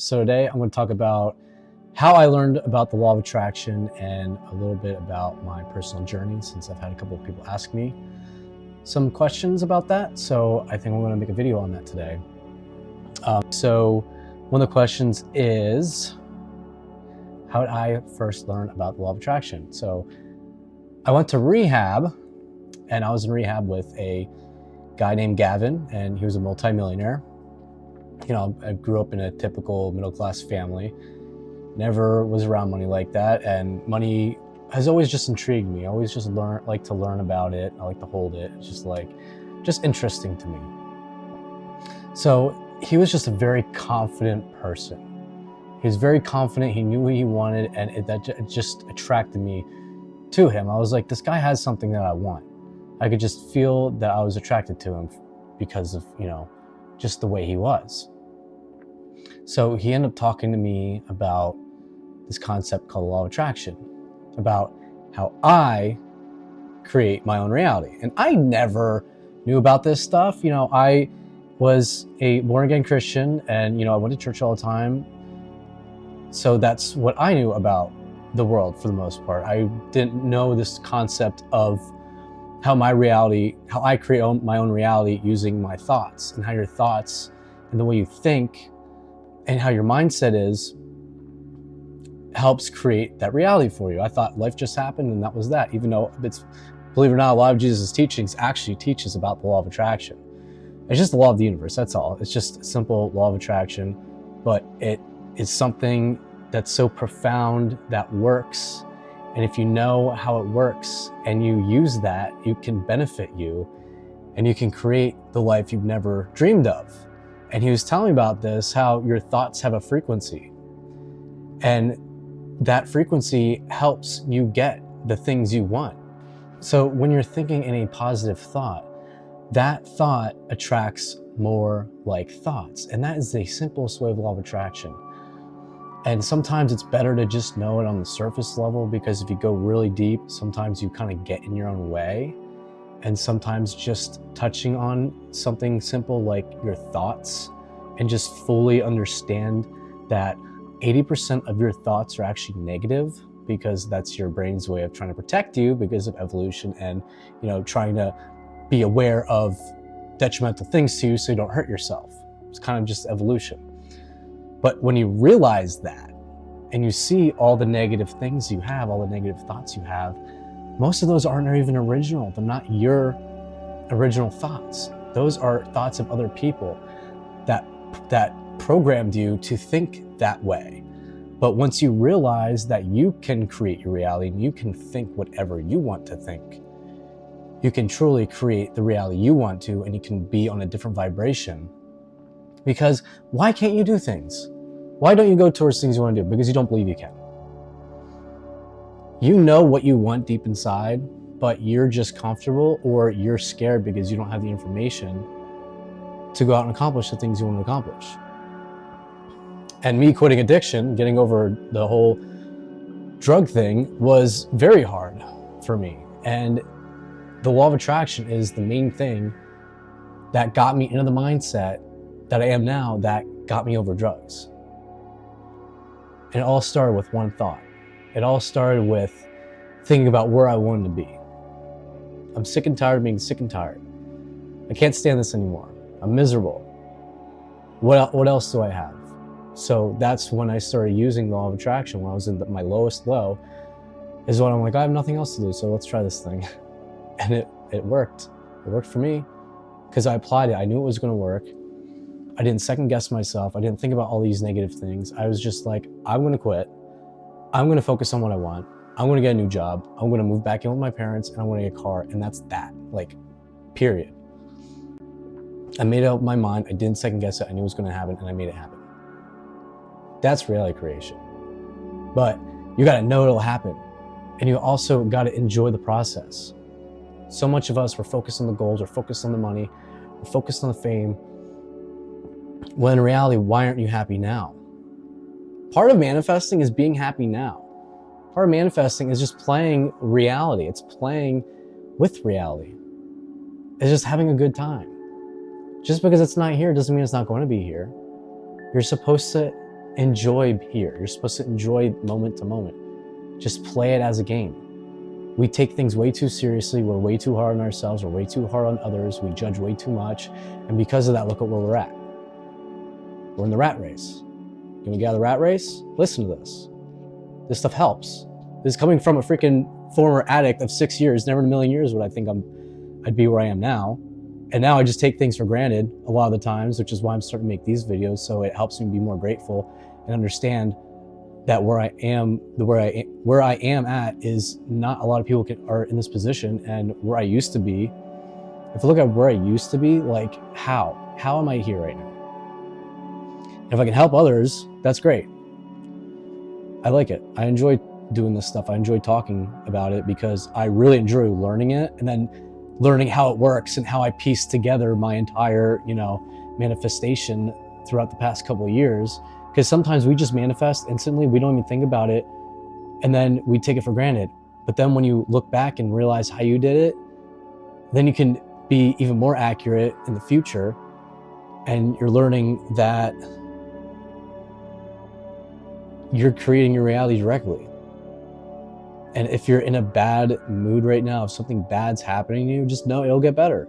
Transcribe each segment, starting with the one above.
So today I'm going to talk about how I learned about the law of attraction and a little bit about my personal journey, since I've had a couple of people ask me some questions about that. So I think I'm going to make a video on that today. So one of the questions is, how did I first learn about the law of attraction? So I went to rehab, and I was in rehab with a guy named Gavin, and he was a multimillionaire. You know, I grew up in a typical middle-class family, never was around money like that, and money has always just intrigued me. I always just like to learn about it. I like to hold it. It's just interesting to me. So he was just a very confident person. He was very confident. He knew what he wanted, and it just attracted me to him. I was like, this guy has something that I want. I could just feel that I was attracted to him because of, just the way he was. So he ended up talking to me about this concept called law of attraction, about how I create my own reality. And I never knew about this stuff. I was a born-again Christian, and I went to church all the time. So that's what I knew about the world for the most part. I didn't know this concept of how I create my own reality using my thoughts, and how your thoughts and the way you think and how your mindset is helps create that reality for you. I thought life just happened and that was that, even though believe it or not, a lot of Jesus' teachings actually teaches about the law of attraction. It's just the law of the universe, that's all. It's just a simple law of attraction, but it is something that's so profound that works. And if you know how it works and you use that, you can benefit you, and you can create the life you've never dreamed of. And he was telling me about this, how your thoughts have a frequency, and that frequency helps you get the things you want. So when you're thinking any positive thought, that thought attracts more like thoughts. And that is the simplest way of law of attraction. And sometimes it's better to just know it on the surface level, because if you go really deep, sometimes you kind of get in your own way. And sometimes just touching on something simple like your thoughts, and just fully understand that 80% of your thoughts are actually negative, because that's your brain's way of trying to protect you because of evolution, and trying to be aware of detrimental things to you so you don't hurt yourself. It's kind of just evolution. But when you realize that, and you see all the negative things you have, all the negative thoughts you have, most of those aren't even original. They're not your original thoughts. Those are thoughts of other people that programmed you to think that way. But once you realize that you can create your reality, and you can think whatever you want to think, you can truly create the reality you want to, and you can be on a different vibration. Because why can't you do things? Why don't you go towards things you want to do? Because you don't believe you can. You know what you want deep inside, but you're just comfortable, or you're scared because you don't have the information to go out and accomplish the things you want to accomplish. And me quitting addiction, getting over the whole drug thing, was very hard for me. And the law of attraction is the main thing that got me into the mindset that I am now, that got me over drugs. And it all started with one thought. It all started with thinking about where I wanted to be. I'm sick and tired of being sick and tired. I can't stand this anymore. I'm miserable. What else do I have? So that's when I started using the law of attraction. When I was in my lowest low, is when I'm like, I have nothing else to do, so let's try this thing. And it worked. It worked for me because I applied it. I knew it was going to work. I didn't second guess myself. I didn't think about all these negative things. I was just like, I'm going to quit. I'm going to focus on what I want. I'm going to get a new job. I'm going to move back in with my parents, and I'm going to get a car. And that's that, period. I made up my mind. I didn't second guess it. I knew it was going to happen, and I made it happen. That's reality creation. But you got to know it'll happen. And you also got to enjoy the process. So much of us, we're focused on the goals, we're focused on the money, we're focused on the fame. When in reality, why aren't you happy now? Part of manifesting is being happy now. Part of manifesting is just playing reality. It's playing with reality. It's just having a good time. Just because it's not here doesn't mean it's not going to be here. You're supposed to enjoy here. You're supposed to enjoy moment to moment. Just play it as a game. We take things way too seriously. We're way too hard on ourselves. We're way too hard on others. We judge way too much. And because of that, look at where we're at. We're in the rat race. Can we get out of the rat race? Listen to this. This stuff helps. This is coming from a freaking former addict of 6 years. Never in a million years would I think I'd be where I am now. And now I just take things for granted a lot of the times, which is why I'm starting to make these videos, so it helps me be more grateful and understand that where I am at is not a lot of people are in this position. And where I used to be, if I look at where I used to be, like how am I here right now? And if I can help others, that's great. I like it. I enjoy doing this stuff. I enjoy talking about it because I really enjoy learning it and then learning how it works and how I piece together my entire, manifestation throughout the past couple of years. Because sometimes we just manifest instantly, we don't even think about it, and then we take it for granted. But then when you look back and realize how you did it, then you can be even more accurate in the future, and you're learning that you're creating your reality directly. And if you're in a bad mood right now, if something bad's happening to you, just know it'll get better.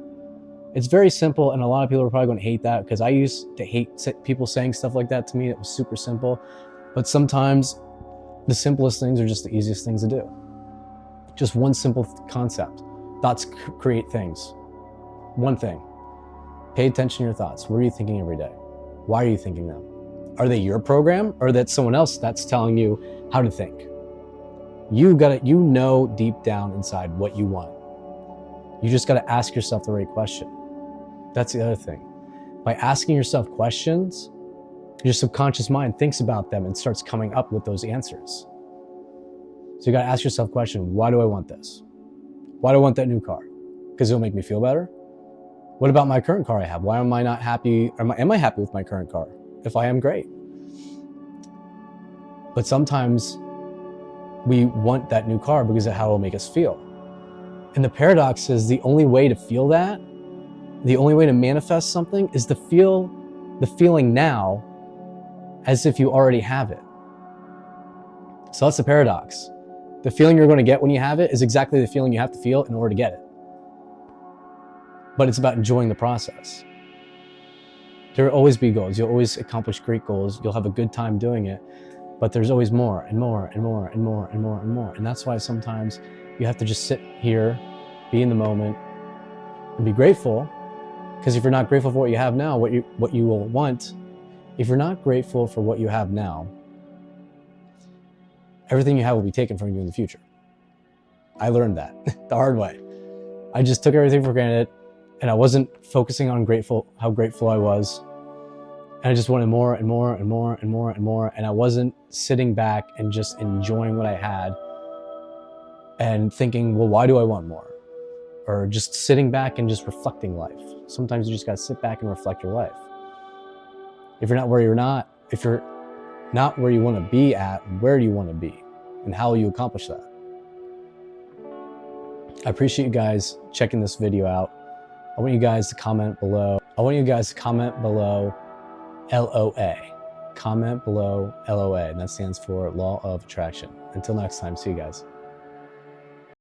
It's very simple, and a lot of people are probably going to hate that because I used to hate people saying stuff like that to me. It was super simple. But sometimes the simplest things are just the easiest things to do. Just one simple concept. Thoughts create things. One thing. Pay attention to your thoughts. What are you thinking every day? Why are you thinking them? Are they your program, or that's someone else that's telling you how to think? You know deep down inside what you want. You just got to ask yourself the right question. That's the other thing. By asking yourself questions, your subconscious mind thinks about them and starts coming up with those answers. So you got to ask yourself a question. Why do I want this? Why do I want that new car? Because it'll make me feel better? What about my current car I have? Why am I not happy? Am I happy with my current car? If I am, great. But sometimes we want that new car because of how it'll make us feel. And the paradox is the only way to feel that, the only way to manifest something is to feel the feeling now as if you already have it. So that's the paradox. The feeling you're going to get when you have it is exactly the feeling you have to feel in order to get it. But it's about enjoying the process. There will always be goals. You'll always accomplish great goals. You'll have a good time doing it. But there's always more and more and more and more and more and more. And that's why sometimes you have to just sit here, be in the moment, and be grateful. Because if you're not grateful for what you have now, what you will want, if you're not grateful for what you have now, everything you have will be taken from you in the future. I learned that the hard way. I just took everything for granted, and I wasn't focusing on how grateful I was. And I just wanted more and more and more and more and more. And I wasn't sitting back and just enjoying what I had and thinking, well, why do I want more? Or just sitting back and just reflecting life. Sometimes you just got to sit back and reflect your life. If you're not where you want to be at, where do you want to be? And how will you accomplish that? I appreciate you guys checking this video out. I want you guys to comment below. LOA. Comment below LOA, and that stands for Law of Attraction. Until next time, see you guys.